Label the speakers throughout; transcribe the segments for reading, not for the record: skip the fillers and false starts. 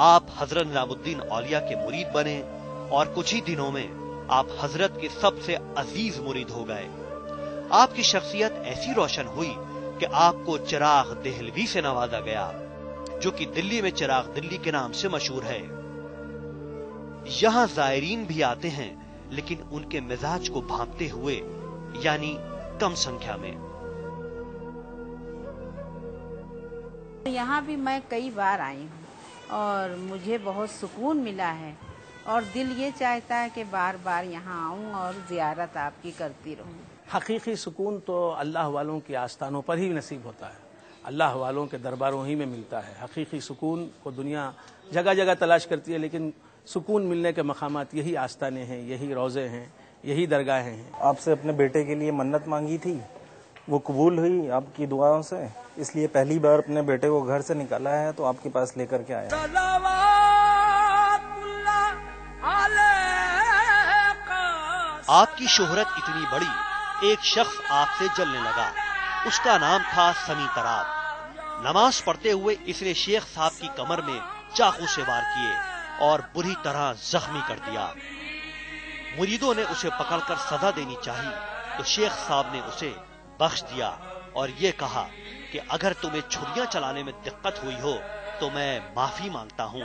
Speaker 1: آپ حضرت نظامالدین اولیاء کے مرید بنے اور کچھ ہی دنوں میں آپ حضرت کے سب سے عزیز مرید ہو گئے۔ آپ کی شخصیت ایسی روشن ہوئی کہ آپ کو چراغ دہلوی سے نوازا گیا، جو کہ دلی میں چراغ دلی کے نام سے مشہور ہے۔ یہاں زائرین بھی آتے ہیں، لیکن ان کے مزاج کو بھانپتے ہوئے، یعنی کم سنکھیا میں۔
Speaker 2: یہاں بھی میں کئی بار آئی ہوں اور مجھے بہت سکون ملا ہے، اور دل یہ چاہتا ہے کہ بار بار یہاں آؤں اور زیارت آپ کی کرتی رہوں۔
Speaker 3: حقیقی سکون تو اللہ والوں کی آستانوں پر ہی نصیب ہوتا ہے، اللہ والوں کے درباروں ہی میں ملتا ہے۔ حقیقی سکون کو دنیا جگہ جگہ تلاش کرتی ہے، لیکن سکون ملنے کے مقامات یہی آستانے ہیں، یہی روضے ہیں، یہی درگاہیں ہیں۔
Speaker 4: آپ سے اپنے بیٹے کے لیے منت مانگی تھی، وہ قبول ہوئی آپ کی دعاؤں سے، اس لیے پہلی بار اپنے بیٹے کو گھر سے نکالا ہے تو آپ کے پاس لے کر کے آیا۔
Speaker 1: آپ کی شہرت اتنی بڑی، ایک شخص آپ سے جلنے لگا، اس کا نام تھا سمی تراب۔ نماز پڑھتے ہوئے اس نے شیخ صاحب کی کمر میں چاقو سے وار کیے اور بری طرح زخمی کر دیا۔ مریدوں نے اسے پکڑ کر سزا دینی چاہی تو شیخ صاحب نے اسے بخش دیا اور یہ کہا کہ اگر تمہیں چھریاں چلانے میں دقت ہوئی ہو تو میں معافی مانگتا ہوں،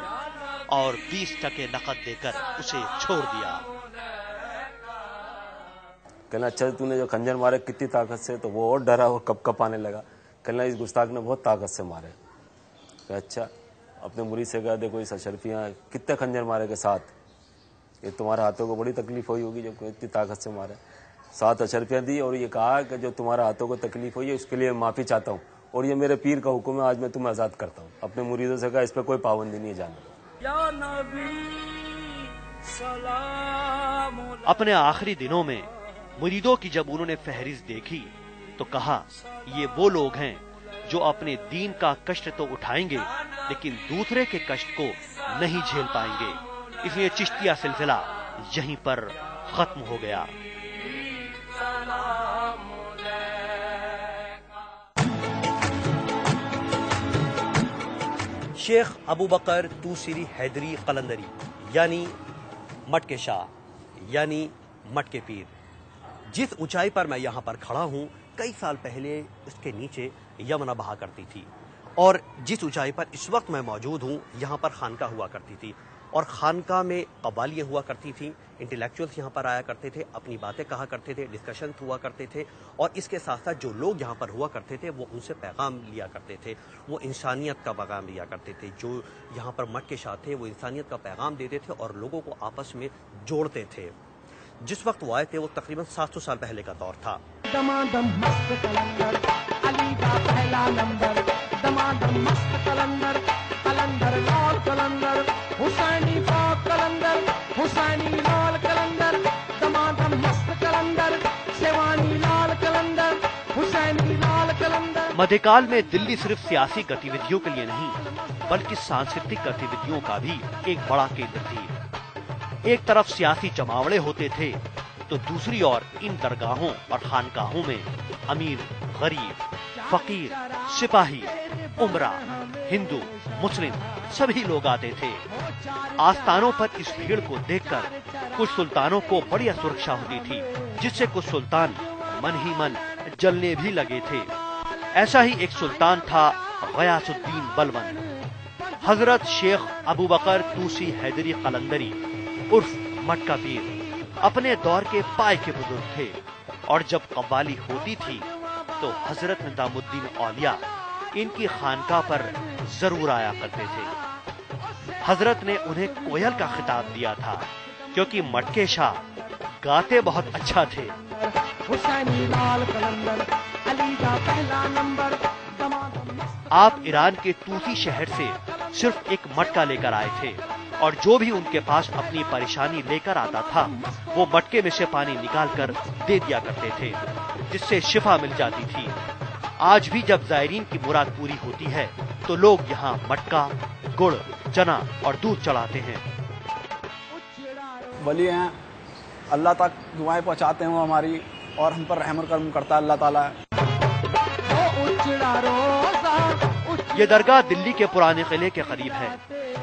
Speaker 1: اور 20% نقد دے کر اسے چھوڑ دیا۔
Speaker 5: کہنا اچھا تو نے جو خنجر مارے کتنی طاقت سے، تو وہ اور ڈرا، وہ کپ کپ آنے لگا۔ کہنا اس گستاخ نے بہت طاقت سے مارے۔ کہ اچھا، اپنے مرید سے کہا دیکھو اس اشرفیاں کتنے خنجر مارے کے ساتھ، یہ تمہارے ہاتھوں کو بڑی تکلیف ہوئی ہوگی جب اتنی طاقت سے مارے۔ 7 اشرفیاں دی اور یہ کہا کہ جو تمہارے ہاتھوں کو تکلیف ہوئی ہے اس کے لیے معافی چاہتا ہوں، اور یہ میرے پیر کا حکم ہے، آج میں تمہیں آزاد کرتا ہوں۔ اپنے مریدوں سے کہا اس پہ کوئی پابندی نہیں ہے، جانا۔
Speaker 1: اپنے آخری دنوں میں مریدوں کی جب انہوں نے فہرست دیکھی تو کہا یہ وہ لوگ ہیں جو اپنے دین کا کشٹ تو اٹھائیں گے لیکن دوسرے کے کشٹ کو نہیں جھیل پائیں گے۔ اس لیے چشتیہ سلسلہ یہیں پر ختم ہو گیا۔
Speaker 6: شیخ ابو بکر توسیری حیدری قلندری، یعنی مٹ کے شاہ، یعنی مٹ کے پیر۔ جس اونچائی پر میں یہاں پر کھڑا ہوں، کئی سال پہلے اس کے نیچے یمنا بہا کرتی تھی، اور جس اونچائی پر اس وقت میں موجود ہوں یہاں پر خانقاہ ہوا کرتی تھی، اور خانقاہ میں قوالیاں ہوا کرتی تھیں، انٹلیکچوئلس یہاں پر آیا کرتے تھے، اپنی باتیں کہا کرتے تھے، ڈسکشن ہوا کرتے تھے، اور اس کے ساتھ ساتھ جو لوگ یہاں پر ہوا کرتے تھے وہ ان سے پیغام لیا کرتے تھے، وہ انسانیت کا پیغام لیا کرتے تھے۔ جو یہاں پر مٹ کے شاہ تھے وہ انسانیت کا پیغام دیتے تھے اور لوگوں کو آپس میں جوڑتے تھے۔ جس وقت وہ آئے تھے وہ تقریباً 700 سال پہلے کا دور تھا۔
Speaker 7: دمادم مست کلندر، علی کا پہلا نمبر، دمادم مست کلندر، کلندر لال کلندر، حسینی پاک کلندر، حسینی لال کلندر، دمادم مست کلندر، سیوانی لال کلندر، حسینی لال کلندر۔
Speaker 1: مدھیکال میں دلی صرف سیاسی گتیودھیوں کے لیے نہیں بلکہ سانسکرتک گتیودھیوں کا بھی ایک بڑا کیندر تھی۔ ایک طرف سیاسی جماوڑے ہوتے تھے تو دوسری اور ان درگاہوں اور خانقاہوں میں امیر، غریب، فقیر، سپاہی، عمرہ، ہندو، مسلم سبھی لوگ آتے تھے۔ آستانوں پر اس بھیڑ کو دیکھ کر کچھ سلطانوں کو بڑی سرکشا ہوتی تھی، جس سے کچھ سلطان من ہی من جلنے بھی لگے تھے۔ ایسا ہی ایک سلطان تھا غیاث الدین بلبن۔ حضرت شیخ ابو بکر توسی حیدری قلندری عرف مٹ کا پیر اپنے دور کے پائے کے بزرگ تھے، اور جب قوالی ہوتی تھی تو حضرت نظام الدین اولیاء ان کی خانقاہ پر ضرور آیا کرتے تھے۔ حضرت نے انہیں کوئل کا خطاب دیا تھا کیونکہ مٹ کے شاہ گاتے بہت اچھا تھے۔
Speaker 7: حسینی لال کلندر، علی کا پہلا نمبر۔
Speaker 1: آپ ایران کے توسی شہر سے صرف ایک مٹکا لے کر آئے تھے، اور جو بھی ان کے پاس اپنی پریشانی لے کر آتا تھا وہ مٹکے میں سے پانی نکال کر دے دیا کرتے تھے، جس سے شفا مل جاتی تھی۔ آج بھی جب زائرین کی مراد پوری ہوتی ہے تو لوگ یہاں مٹکا، گڑ، چنا اور دودھ چڑھاتے ہیں۔
Speaker 8: ولی ہیں، اللہ تک دعائیں پہنچاتے ہیں وہ ہماری، اور ہم پر رحم و کرم کرتا ہے اللہ تعالیٰ۔
Speaker 1: یہ درگاہ دلی کے پرانے قلعے کے قریب ہے۔